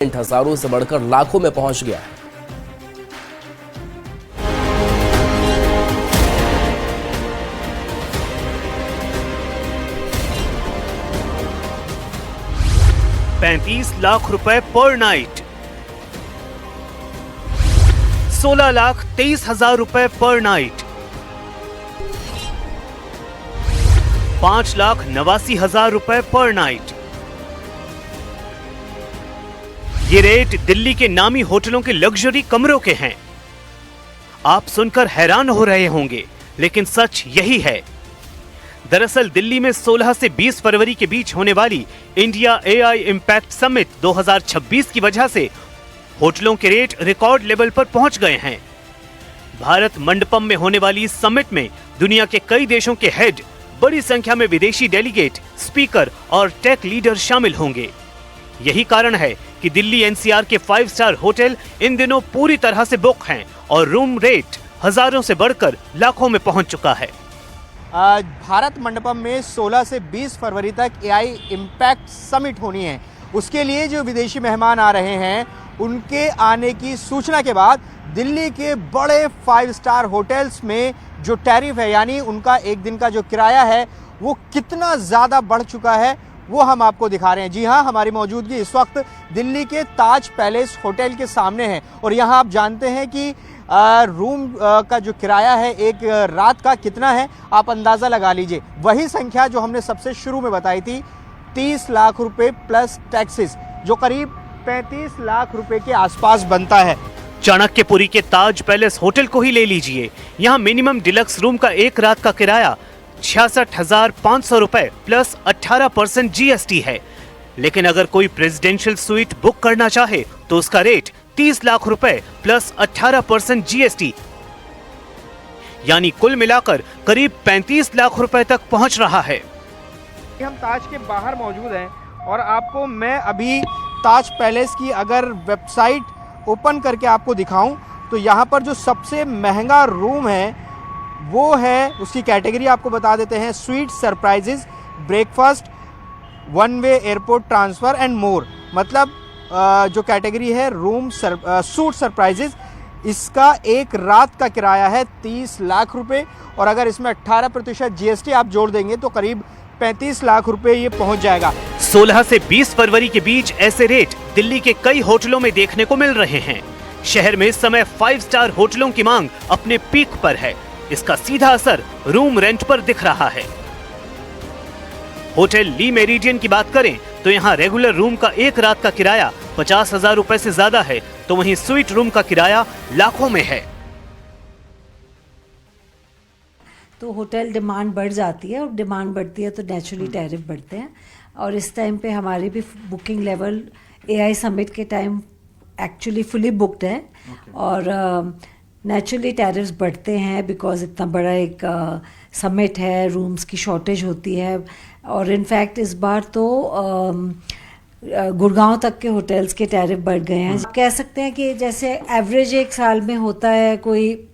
हजारों से बढ़कर लाखों में पहुंच गया है। ₹35 लाख पर नाइट, 16,23,000 रुपए पर नाइट, 5,89,000 रुपए पर नाइट। ये रेट दिल्ली के नामी होटलों के लग्जरी कमरों के हैं। आप सुनकर हैरान हो रहे होंगे, लेकिन सच यही है। दरअसल दिल्ली में 16 से 20 फरवरी के बीच होने वाली इंडिया एआई इंपैक्ट समिट 2026 की वजह से होटलों के रेट रिकॉर्ड लेवल पर पहुंच गए हैं। भारत मंडपम में होने वाली इस समिट में दुनिया के कई देशों के हेड, बड़ी संख्या में विदेशी डेलीगेट, स्पीकर और टेक लीडर शामिल होंगे। यही कारण है कि दिल्ली एनसीआर के 5 स्टार होटल इन दिनों पूरी तरह से बुक हैं और रूम रेट हजारों से बढ़कर लाखों में पहुंच चुका है। भारत मंडपम में 16 से 20 फरवरी तक एआई इम्पैक्ट समिट होनी है। उसके लिए जो विदेशी मेहमान आ रहे हैं, उनके आने की सूचना के बाद दिल्ली के बड़े 5 स्टार होटल्स में जो टैरिफ है, यानी उनका एक दिन का जो किराया है, वो कितना ज़्यादा बढ़ चुका है, वो हम आपको दिखा रहे हैं। जी हाँ, हमारी मौजूदगी इस वक्त दिल्ली के ताज पैलेस होटल के सामने है और यहाँ आप जानते हैं कि रूम का जो किराया है एक रात का कितना है, आप अंदाज़ा लगा लीजिए। वही संख्या जो हमने सबसे शुरू में बताई थी, 30 लाख रुपए प्लस टैक्सेस, जो करीब 35 लाख रुपए के आसपास बनता है। चाणक्यपुरी के ताज पैलेस होटल को ही ले लीजिए। यहाँ मिनिमम डिलक्स रूम का एक रात का किराया 66,500 रुपए प्लस 18% जीएसटी है। लेकिन अगर कोई प्रेसिडेंशियल स्वीट बुक करना चाहे तो उसका रेट 30 लाख रुपए प्लस 18% जीएसटी, यानी कुल मिलाकर करीब 35 लाख रुपए तक पहुंच रहा है। हम ताज के बाहर मौजूद हैं और आपको मैं अभी ताज पैलेस की अगर वेबसाइट ओपन करके आपको दिखाऊं तो यहाँ पर जो सबसे महंगा रूम है वो है, उसकी कैटेगरी आपको बता देते हैं, sweet surprises, breakfast, one way airport transfer and more. मतलब जो कैटेगरी है रूम सूट सरप्राइजेज, इसका एक रात का किराया है 30 लाख रुपए और अगर इसमें 18% जीएसटी आप जोड़ देंगे तो करीब 35 लाख रुपए ये पहुंच जाएगा। 16 से 20 फरवरी के बीच ऐसे रेट दिल्ली के कई होटलों में देखने को मिल रहे हैं। शहर में इस समय 5 स्टार होटलों की मांग अपने पीक पर है। इसका सीधा असर रूम रेंट पर दिख रहा है। होटल ली मेरिडियन की बात करें तो यहाँ रेगुलर रूम का एक रात का किराया 50,000 रुपए से ज्यादा है, तो वहीं स्वीट रूम का किराया लाखों में है। तो होटल डिमांड बढ़ जाती है और डिमांड बढ़ती है तो नेचुरली टैरिफ बढ़ते हैं। और इस टाइम पे हमारी भी बुकिंग लेवल एआई समिट के टाइम एक्चुअली फुली बुक्ड है और नेचुरली टैरिफ्स बढ़ते हैं बिकॉज इतना बड़ा एक समिट है, रूम्स की शॉर्टेज होती है। और इनफैक्ट इस बार तो गुड़गांव तक के होटल्स के टैरिफ बढ़ गए हैं। कह सकते हैं कि जैसे एवरेज एक साल में होता है, कोई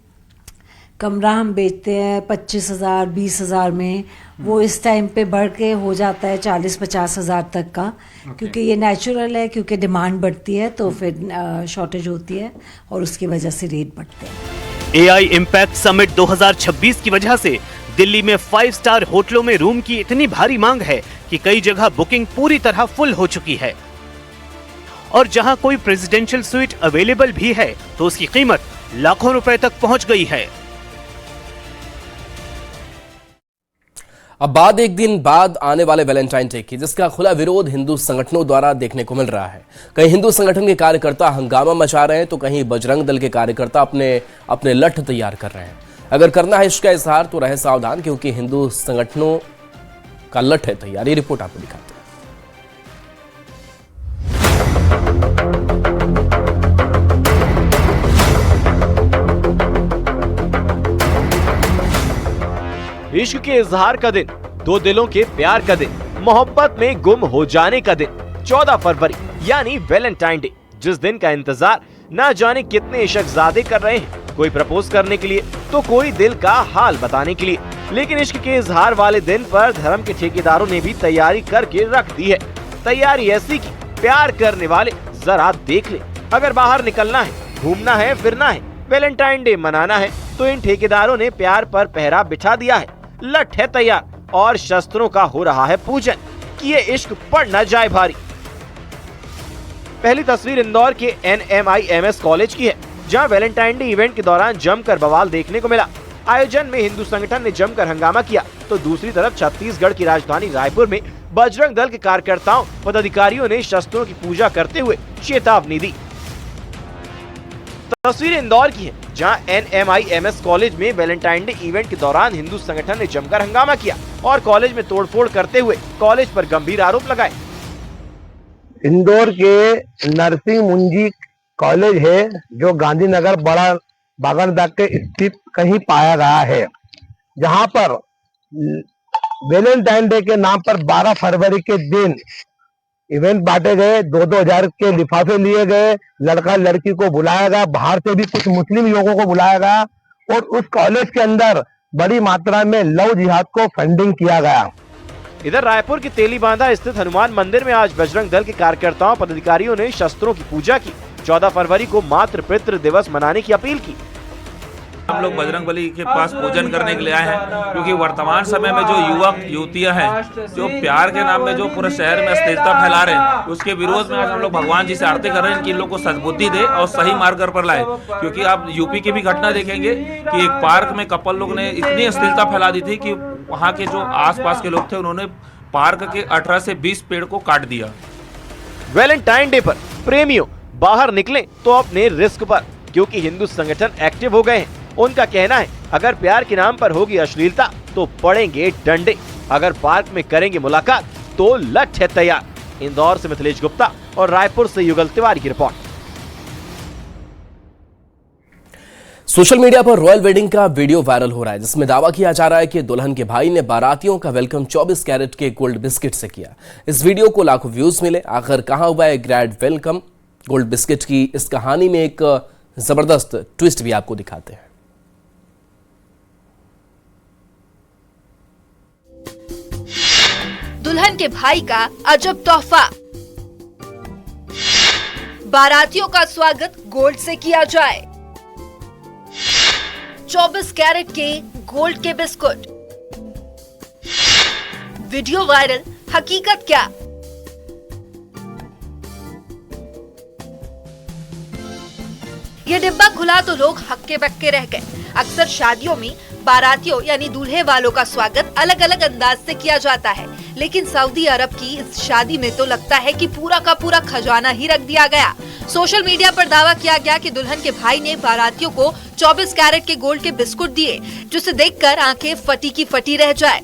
कमरा हम बेचते हैं 25,000 20,000 में, वो इस टाइम पे बढ़ के हो जाता है 40-50 हज़ार तक का। क्योंकि ये नेचुरल है, क्योंकि डिमांड बढ़ती है तो फिर शॉर्टेज होती है और उसकी वजह से रेट बढ़ते हैं। एआई इम्पैक्ट समिट 2026 की वजह से दिल्ली में 5 स्टार होटलों में रूम की इतनी भारी मांग है कि कई जगह बुकिंग पूरी तरह फुल हो चुकी है और जहां कोई प्रेसिडेंशियल स्वीट अवेलेबल भी है तो उसकी कीमत लाखों रुपए तक पहुंच गई है। अब बात एक दिन बाद आने वाले वैलेंटाइन डे की, जिसका खुला विरोध हिंदू संगठनों द्वारा देखने को मिल रहा है। कहीं हिंदू संगठन के कार्यकर्ता हंगामा मचा रहे हैं तो कहीं बजरंग दल के कार्यकर्ता अपने लठ तैयार कर रहे हैं। अगर करना है इसका इजहार तो रहे सावधान, क्योंकि हिंदू संगठनों का लठ है तैयार। ये रिपोर्ट आपको दिखाते हैं। इश्क के इजहार का दिन, दो दिलों के प्यार का दिन, मोहब्बत में गुम हो जाने का दिन, 14 फरवरी यानी वैलेंटाइन डे, जिस दिन का इंतजार ना जाने कितने इश्कजादे कर रहे हैं। कोई प्रपोज करने के लिए तो कोई दिल का हाल बताने के लिए। लेकिन इश्क के इजहार वाले दिन पर धर्म के ठेकेदारों ने भी तैयारी करके रख दी है। तैयारी ऐसी की प्यार करने वाले जरा देख ले। अगर बाहर निकलना है, घूमना है, फिरना है, वैलेंटाइन डे मनाना है तो इन ठेकेदारों ने प्यार पर पहरा बिछा दिया है। लठ है तैयार और शस्त्रों का हो रहा है पूजन कि ये इश्क पड़ न जाए भारी। पहली तस्वीर इंदौर के NMIMS कॉलेज की है, जहां वैलेंटाइन डे इवेंट के दौरान जमकर बवाल देखने को मिला। आयोजन में हिंदू संगठन ने जमकर हंगामा किया तो दूसरी तरफ छत्तीसगढ़ की राजधानी रायपुर में बजरंग दल के कार्यकर्ताओं पदाधिकारियों ने शस्त्रों की पूजा करते हुए चेतावनी दी। तस्वीर इंदौर की है, जहां NMIMS कॉलेज में वैलेंटाइन डे इवेंट के दौरान हिंदू संगठन ने जमकर हंगामा किया और कॉलेज में तोड़फोड़ करते हुए कॉलेज पर गंभीर आरोप लगाए। इंदौर के नरसिंह मुंजी कॉलेज है जो गांधीनगर बड़ा बागरबाग के स्थित कहीं पाया गया है, जहां पर वैलेंटाइन डे के नाम पर 12 फरवरी के दिन इवेंट बांटे गए, 2-2 हजार के लिफाफे लिए गए, लड़का लड़की को बुलाया गया, बाहर से भी कुछ मुस्लिम लोगों को बुलाया गया और उस कॉलेज के अंदर बड़ी मात्रा में लव जिहाद को फंडिंग किया गया। इधर रायपुर के तेलीबांधा स्थित हनुमान मंदिर में आज बजरंग दल के कार्यकर्ताओं पदाधिकारियों ने शस्त्रों की पूजा की। 14 फरवरी को मातृ पितृ दिवस मनाने की अपील की। हम लोग बजरंग बली के पास पूजन करने के लिए आए हैं, क्योंकि वर्तमान समय में जो युवक युवतियां हैं जो प्यार के नाम में जो पूरे शहर में अश्लीलता फैला रहे हैं, उसके विरोध में आज हम लोग भगवान जी से आरती कर रहे हैं कि इन लोग को सद्बुद्धि दे और सही मार्ग पर लाए। क्योंकि आप यूपी की भी घटना देखेंगे कि एक पार्क में कपल लोग ने इतनी अश्लीलता फैला दी थी कि वहाँ के जो आसपास के लोग थे उन्होंने पार्क के 18 से 20 पेड़ को काट दिया। वैलेंटाइन डे पर प्रेमियों बाहर निकलें तो अपने रिस्क पर, क्योंकि हिंदू संगठन एक्टिव हो गए हैं। उनका कहना है अगर प्यार के नाम पर होगी अश्लीलता तो पड़ेंगे डंडे, अगर पार्क में करेंगे मुलाकात तो लठ है तैयार। इंदौर से मिथिलेश गुप्ता और रायपुर से युगल तिवारी की रिपोर्ट। सोशल मीडिया पर रॉयल वेडिंग का वीडियो वायरल हो रहा है, जिसमें दावा किया जा रहा है कि दुल्हन के भाई ने बारातियों का वेलकम 24 कैरेट के गोल्ड बिस्किट से किया। इस वीडियो को लाखों व्यूज मिले। आखिर कहां हुआ है ग्रैंड वेलकम? गोल्ड बिस्किट की इस कहानी में एक जबरदस्त ट्विस्ट भी आपको दिखाते हैं। दुल्हन के भाई का अजब तोहफा, बारातियों का स्वागत गोल्ड से किया जाए। 24 कैरेट के गोल्ड के बिस्कुट, वीडियो वायरल, हकीकत क्या? ये डिब्बा खुला तो लोग हक्के बक्के रह गए। अक्सर शादियों में बारातियों यानी दूल्हे वालों का स्वागत अलग अलग अंदाज से किया जाता है, लेकिन सऊदी अरब की इस शादी में तो लगता है कि पूरा का पूरा खजाना ही रख दिया गया। सोशल मीडिया पर दावा किया गया कि दुल्हन के भाई ने बारातियों को 24 कैरेट के गोल्ड के बिस्कुट दिए, जिसे देखकर आंखें फटी की फटी रह जाए।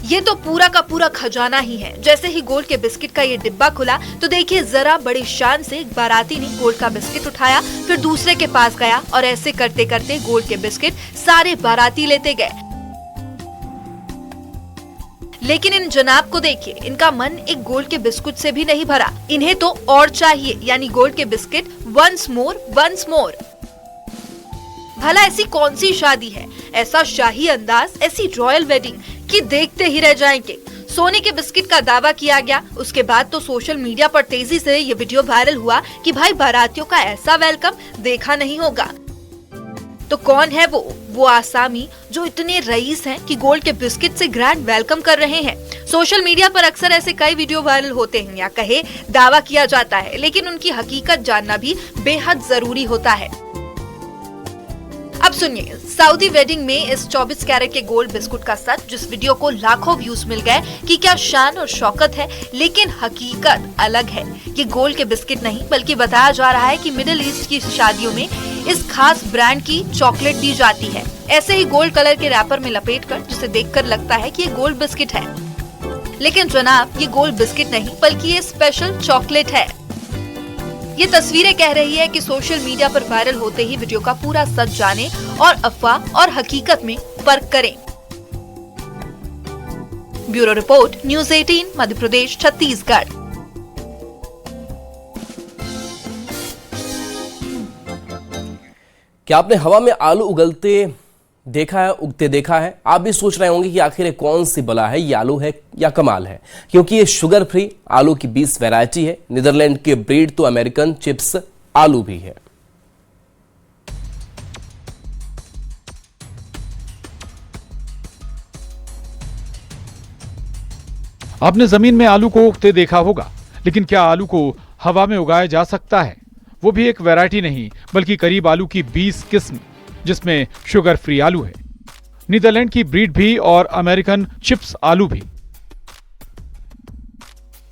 ये तो पूरा का पूरा खजाना ही है। जैसे ही गोल्ड के बिस्किट का ये डिब्बा खुला तो देखिए जरा बड़ी शान से एक बाराती ने गोल्ड का बिस्किट उठाया, फिर दूसरे के पास गया और ऐसे करते करते गोल्ड के बिस्किट सारे बाराती लेते गए। लेकिन इन जनाब को देखिए, इनका मन एक गोल्ड के बिस्कुट से भी नहीं भरा। इन्हें तो और चाहिए, यानी गोल्ड के biscuit once more once more. भला ऐसी कौन सी शादी है, ऐसा शाही अंदाज, ऐसी रॉयल वेडिंग कि देखते ही रह जाएंगे। सोने के बिस्किट का दावा किया गया। उसके बाद तो सोशल मीडिया पर तेजी से ये वीडियो वायरल हुआ कि भाई बारातियों का ऐसा वेलकम देखा नहीं होगा। तो कौन है वो आसामी जो इतने रईस हैं कि गोल्ड के बिस्किट से ग्रैंड वेलकम कर रहे हैं। सोशल मीडिया पर अक्सर ऐसे कई वीडियो वायरल होते हैं या कहे दावा किया जाता है, लेकिन उनकी हकीकत जानना भी बेहद जरूरी होता है। अब सुनिए सऊदी वेडिंग में इस 24 कैरेट के गोल्ड बिस्कुट का सच, जिस वीडियो को लाखों व्यूज मिल गए कि क्या शान और शौकत है, लेकिन हकीकत अलग है। ये गोल्ड के बिस्किट नहीं, बल्कि बताया जा रहा है कि मिडिल ईस्ट की शादियों में इस खास ब्रांड की चॉकलेट दी जाती है, ऐसे ही गोल्ड कलर के रैपर में लपेटकर, जिसे देखकर लगता है कि ये गोल्ड बिस्किट है। लेकिन जनाब, ये गोल्ड बिस्किट नहीं बल्कि ये स्पेशल चॉकलेट है। ये तस्वीरें कह रही है कि सोशल मीडिया पर वायरल होते ही वीडियो का पूरा सच जाने और अफवाह और हकीकत में फर्क करें। Bureau report, news 18, Madhya Pradesh, Chhattisgarh. क्या आपने हवा में आलू उगलते देखा है उगते देखा है। आप भी सोच रहे होंगे कि आखिर ये कौन सी बला है, ये आलू है या कमाल है, क्योंकि ये शुगर फ्री आलू की 20 वैरायटी है। नीदरलैंड के ब्रीड तो अमेरिकन चिप्स आलू भी है। आपने जमीन में आलू को उगते देखा होगा, लेकिन क्या आलू को हवा में उगाया जा सकता है? वो भी एक वैरायटी नहीं, बल्कि करीब आलू की 20 किस्म, जिसमें शुगर फ्री आलू है, नीदरलैंड की ब्रीड भी और अमेरिकन चिप्स आलू भी,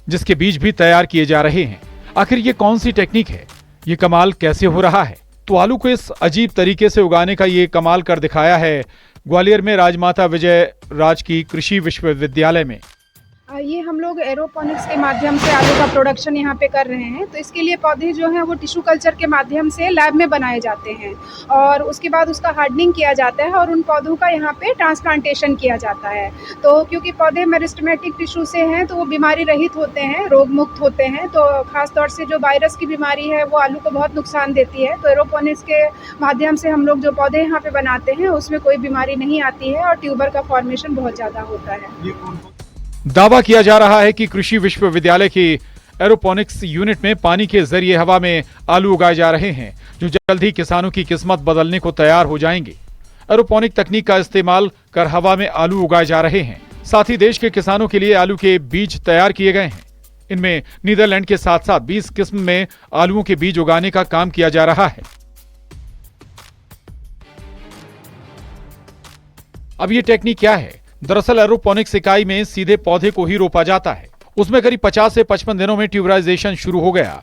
जिसके बीज भी तैयार किए जा रहे हैं। आखिर ये कौन सी टेक्निक है? ये कमाल कैसे हो रहा है? तो आलू को इस अजीब तरीके से उगाने का ये कमाल कर दिखाया है ग्वालियर में राजमाता विजय राज की कृषि विश्वविद्यालय में। ये हम लोग एरोपोनिक्स के माध्यम से आलू का प्रोडक्शन यहाँ पे कर रहे हैं। तो इसके लिए पौधे जो हैं वो टिश्यू कल्चर के माध्यम से लैब में बनाए जाते हैं और उसके बाद उसका हार्डनिंग किया जाता है और उन पौधों का यहाँ पे ट्रांसप्लांटेशन किया जाता है। तो क्योंकि पौधे मेरिस्टेमेटिक टिश्यू से हैं तो वो बीमारी रहित होते हैं, रोग मुक्त होते हैं। तो खासतौर से जो वायरस की बीमारी है वो आलू को बहुत नुकसान देती है। तो एरोपोनिक्स के माध्यम से हम लोग जो पौधे यहाँ पे बनाते हैं उसमें कोई बीमारी नहीं आती है और ट्यूबर का फॉर्मेशन बहुत ज़्यादा होता है। दावा किया जा रहा है कि कृषि विश्वविद्यालय की एरोपोनिक्स यूनिट में पानी के जरिए हवा में आलू उगाए जा रहे हैं, जो जल्द ही किसानों की किस्मत बदलने को तैयार हो जाएंगे। एरोपोनिक तकनीक का इस्तेमाल कर हवा में आलू उगाए जा रहे हैं। साथ ही देश के किसानों के लिए आलू के बीज तैयार किए गए हैं। इनमें नीदरलैंड के साथ साथ 20 किस्म में आलुओं के बीज उगाने का काम किया जा रहा है। अब ये टेक्निक क्या है? दरअसल एरोपोनिक्स इकाई में सीधे पौधे को ही रोपा जाता है। उसमें करीब 50 से 55 दिनों में ट्यूबराइजेशन शुरू हो गया।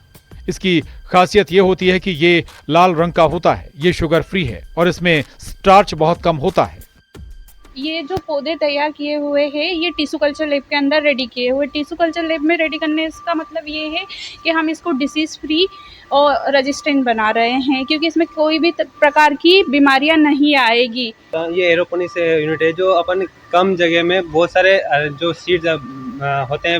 इसकी खासियत यह होती है कि ये लाल रंग का होता है, ये शुगर फ्री है और इसमें स्टार्च बहुत कम होता है। ये जो पौधे तैयार किए हुए हैं ये टिश्यू कल्चर लैब के अंदर रेडी किए हुए। टिश्यू कल्चर लैब में रेडी करने का मतलब ये है कि हम इसको डिसीज फ्री और रेजिस्टेंट बना रहे हैं, क्योंकि इसमें कोई भी प्रकार की बीमारियां नहीं आएगी। ये एरोपोनिक्स यूनिट है जो अपन कम जगह में बहुत सारे जो सीड्स होते हैं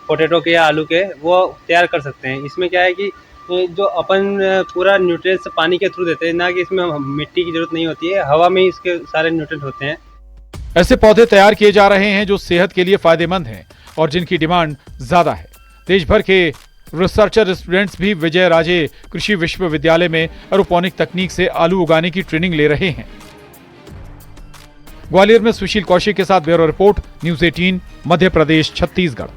पोटैटो के या आलू के वो तैयार कर सकते हैं। इसमें क्या है कि जो अपन पूरा न्यूट्रिएंट्स पानी के थ्रू देते हैं, ना कि इसमें मिट्टी की जरूरत नहीं होती है, हवा में ही इसके सारे न्यूट्रिएंट होते हैं। ऐसे पौधे तैयार किए जा रहे हैं जो सेहत के लिए फायदेमंद हैं और जिनकी डिमांड ज्यादा है। देश भर के रिसर्चर स्टूडेंट्स भी विजय राजे कृषि विश्वविद्यालय में एरोपोनिक तकनीक से आलू उगाने की ट्रेनिंग ले रहे हैं। ग्वालियर में सुशील कौशिक के साथ bureau report, news 18, Madhya Pradesh, Chhattisgarh.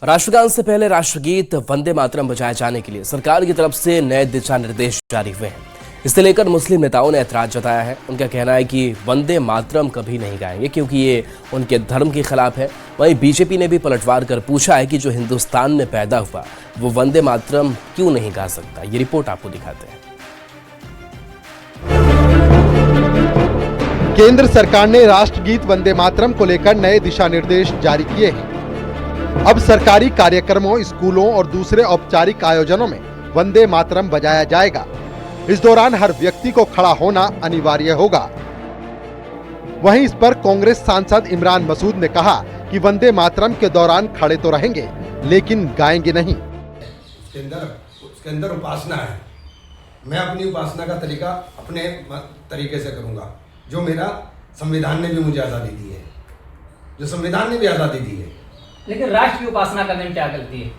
राष्ट्रगान से पहले राष्ट्रगीत वंदे मातरम बजाए जाने के लिए सरकार की तरफ से नए दिशा निर्देश जारी हुए हैं। इसे लेकर मुस्लिम नेताओं ने ऐतराज जताया है। उनका कहना है कि वंदे मातरम कभी नहीं गाएंगे क्योंकि ये उनके धर्म के खिलाफ है। वहीं बीजेपी ने भी पलटवार कर पूछा है कि जो हिंदुस्तान में पैदा हुआ वो वंदे मातरम क्यों नहीं गा सकता। ये रिपोर्ट आपको दिखाते हैं। केंद्र सरकार ने राष्ट्रगीत वंदे मातरम को लेकर नए दिशा निर्देश जारी किए हैं। अब सरकारी कार्यक्रमों, स्कूलों और दूसरे औपचारिक आयोजनों में वंदे मातरम बजाया जाएगा। इस दौरान हर व्यक्ति को खड़ा होना अनिवार्य होगा। वहीं इस पर कांग्रेस सांसद इमरान मसूद ने कहा कि वंदे मातरम के दौरान खड़े तो रहेंगे लेकिन गाएंगे नहीं। उसके अंदर उपासना है। मैं अपनी उपासना का तरीका अपने तरीके से करूंगा, जो मेरा संविधान ने भी मुझे आजादी दी है, जो संविधान ने भी आजादी दी है। लेकिन राष्ट्र की उपासना करने में क्या गलती है?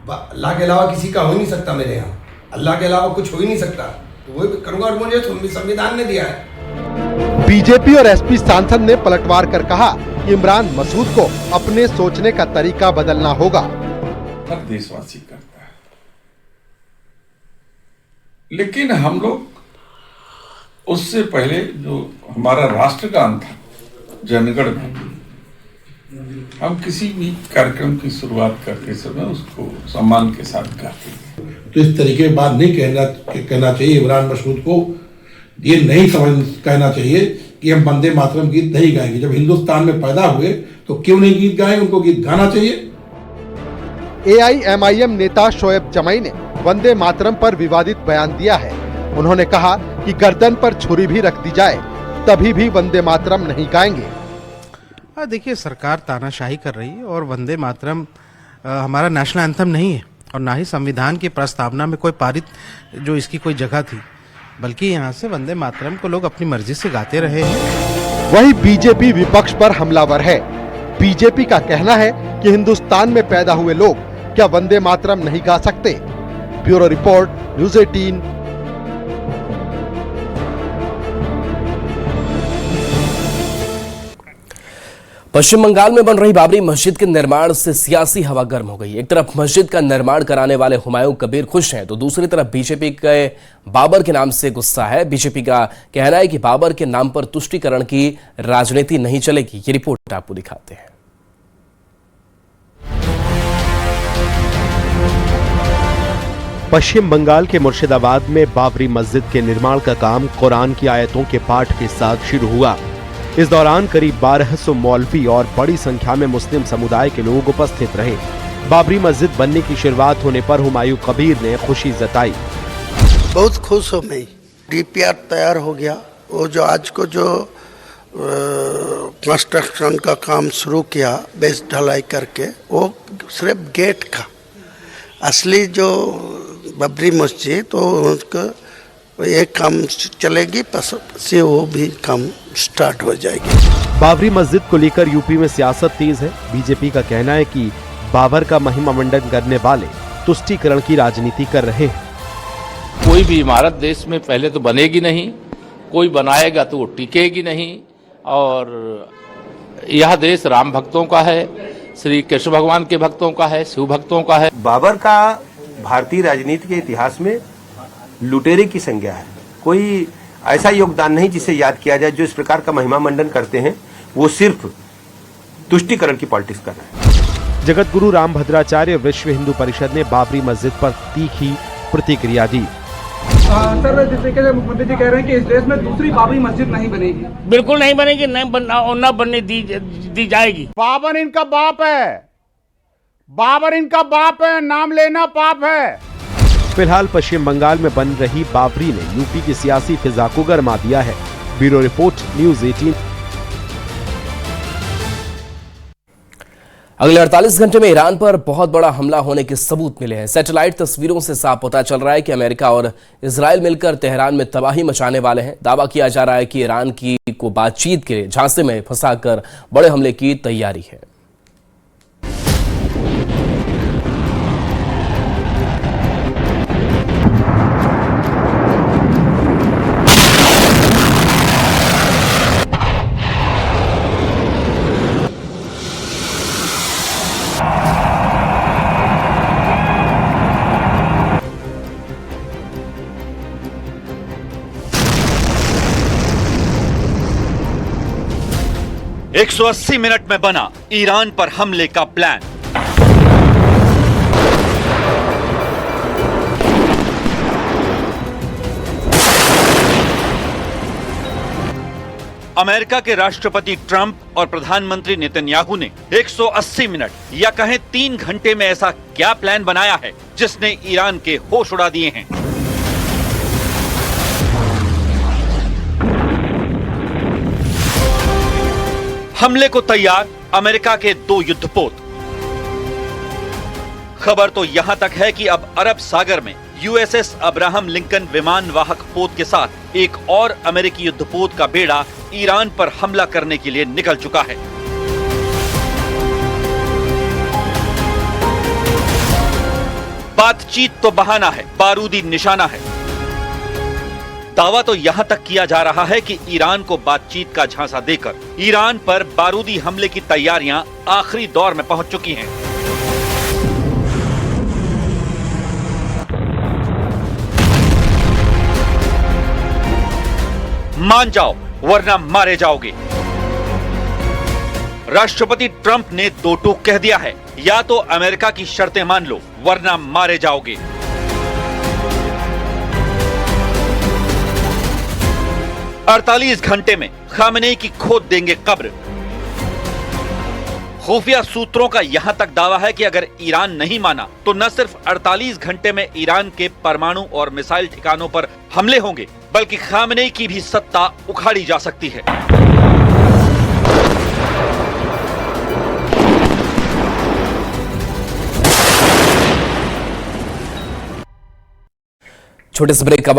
अल्लाह के अलावा किसी का हो ही नहीं सकता। मेरे यहाँ अल्लाह के अलावा कुछ हो ही नहीं सकता, तो वो करूंगा और मुझे संविधान ने दिया है। बीजेपी और एसपी सांसद ने पलटवार कर कहा कि इमरान मसूद को अपने सोचने का तरीका बदलना होगा। हर देशवासी करता है, लेकिन हम लोग उससे पहले जो हमारा राष्ट्रगान था जनगण में, हम किसी भी कार्यक्रम की शुरुआत करते समय उसको सम्मान के साथ गाते हैं। तो इस तरीके की बात नहीं कहना चाहिए। इमरान मसूद को ये नहीं कहना चाहिए कि हम वंदे मातरम गीत नहीं गाएंगे। जब हिंदुस्तान में पैदा हुए तो क्यों नहीं गीत गाएं? उनको गीत गाना चाहिए। AIMIM नेता शोएब जमाई ने वंदे मातरम पर विवादित बयान दिया है। उन्होंने कहा कि गर्दन पर छुरी भी रख दी जाए तभी भी वंदे मातरम नहीं गाएंगे। देखिए, सरकार तानाशाही कर रही है और वंदे मातरम हमारा नेशनल एंथम नहीं है और ना ही संविधान की प्रस्तावना में कोई पारित जो इसकी कोई जगह थी। बल्कि यहाँ से वंदे मातरम को लोग अपनी मर्जी से गाते रहे हैं। वही बीजेपी विपक्ष पर हमलावर है। बीजेपी का कहना है कि हिंदुस्तान में पैदा हुए लोग क्या वंदे मातरम नहीं गा सकते। Bureau report, news 18। पश्चिम बंगाल में बन रही बाबरी मस्जिद के निर्माण से सियासी हवा गर्म हो गई। एक तरफ मस्जिद का निर्माण कराने वाले हुमायूं कबीर खुश हैं, तो दूसरी तरफ बीजेपी के बाबर के नाम से गुस्सा है। बीजेपी का कहना है कि बाबर के नाम पर तुष्टीकरण की राजनीति नहीं चलेगी। ये रिपोर्ट आपको दिखाते हैं। पश्चिम बंगाल के मुर्शिदाबाद में बाबरी मस्जिद के निर्माण का काम कुरान की आयतों के पाठ के साथ शुरू हुआ। इस दौरान करीब 1200 मौलवी और बड़ी संख्या में मुस्लिम समुदाय के लोग उपस्थित रहे। बाबरी मस्जिद बनने की शुरुआत होने पर हुमायूं कबीर ने खुशी जताई। बहुत खुश हूँ मैं। डीपीआर तैयार हो गया। वो जो आज को जो कंस्ट्रक्शन का काम शुरू किया बेस ढलाई करके, वो सिर्फ गेट का, असली जो बाबरी मस्जिद तो उसका ये काम चलेगी, से वो भी काम स्टार्ट हो जाएगी। बाबरी मस्जिद को लेकर यूपी में सियासत तेज है। बीजेपी का कहना है कि बाबर का महिमा मंडन करने वाले तुष्टीकरण की राजनीति कर रहे हैं। कोई भी इमारत देश में पहले तो बनेगी नहीं, कोई बनाएगा तो वो टिकेगी नहीं। और यह देश राम भक्तों का है, श्री कृष्ण भगवान के भक्तों का है, शिव भक्तों का है। बाबर का भारतीय राजनीति के इतिहास में लुटेरे की संज्ञा है। कोई ऐसा योगदान नहीं जिसे याद किया जाए। जो इस प्रकार का महिमा मंडन करते हैं वो सिर्फ तुष्टीकरण की पॉलिटिक्स कर रहे हैं। जगत गुरु रामभद्राचार्य विश्व हिंदू परिषद ने बाबरी मस्जिद पर तीखी प्रतिक्रिया दी। सर, जिस तरीके से मुख्यमंत्री जी कह रहे हैं कि इस देश में दूसरी बाबरी मस्जिद नहीं बनेगी। बिल्कुल नहीं बनेगी, न बनने दी जाएगी। बाबर इनका बाप है, बाबर इनका बाप है, नाम लेना पाप है। फिलहाल पश्चिम बंगाल में बन रही बाबरी ने यूपी की सियासी फिजा को गरमा दिया है। Bureau report, news 18। अगले 48 घंटे में ईरान पर बहुत बड़ा हमला होने के सबूत मिले हैं। सैटेलाइट तस्वीरों से साफ पता चल रहा है कि अमेरिका और इजराइल मिलकर तेहरान में तबाही मचाने वाले हैं। दावा किया जा रहा है कि ईरान को बातचीत के झांसे में फंसाकर बड़े हमले की तैयारी है। एक 180 मिनट में बना ईरान पर हमले का प्लान। अमेरिका के राष्ट्रपति ट्रंप और प्रधानमंत्री नेतन्याहू ने 180 मिनट या कहें 3 घंटे में ऐसा क्या प्लान बनाया है जिसने ईरान के होश उड़ा दिए हैं। हमले को तैयार अमेरिका के 2 युद्धपोत। खबर तो यहां तक है कि अब अरब सागर में यूएसएस अब्राहम लिंकन विमान वाहक पोत के साथ एक और अमेरिकी युद्धपोत का बेड़ा ईरान पर हमला करने के लिए निकल चुका है। बातचीत तो बहाना है, बारूदी निशाना है। दावा तो यहां तक किया जा रहा है कि ईरान को बातचीत का झांसा देकर ईरान पर बारूदी हमले की तैयारियां आखिरी दौर में पहुंच चुकी हैं। मान जाओ वरना मारे जाओगे। राष्ट्रपति ट्रंप ने 2 टूक कह दिया है, या तो अमेरिका की शर्तें मान लो वरना मारे जाओगे। अड़तालीस घंटे में खामेनेई की खोद देंगे कब्र। खुफिया सूत्रों का यहां तक दावा है कि अगर ईरान नहीं माना तो न सिर्फ 48 घंटे में ईरान के परमाणु और मिसाइल ठिकानों पर हमले होंगे, बल्कि खामेनेई की भी सत्ता उखाड़ी जा सकती है। छोटे से ब्रेक का